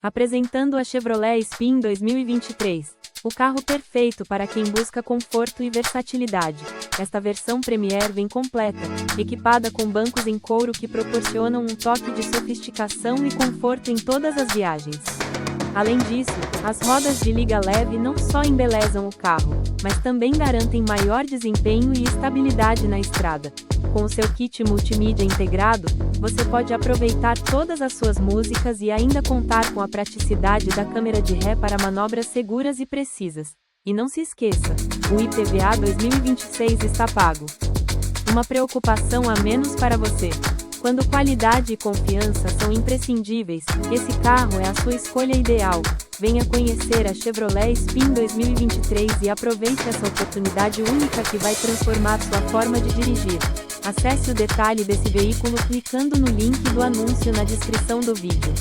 Apresentando a Chevrolet Spin 2023. O carro perfeito para quem busca conforto e versatilidade. Esta versão Premier vem completa, equipada com bancos em couro que proporcionam um toque de sofisticação e conforto em todas as viagens. Além disso, as rodas de liga leve não só embelezam o carro, mas também garantem maior desempenho e estabilidade na estrada. Com o seu kit multimídia integrado, você pode aproveitar todas as suas músicas e ainda contar com a praticidade da câmera de ré para manobras seguras e precisas. E não se esqueça, o IPVA 2026 está pago. Uma preocupação a menos para você. Quando qualidade e confiança são imprescindíveis, esse carro é a sua escolha ideal. Venha conhecer a Chevrolet Spin 2023 e aproveite essa oportunidade única que vai transformar sua forma de dirigir. Acesse o detalhe desse veículo clicando no link do anúncio na descrição do vídeo.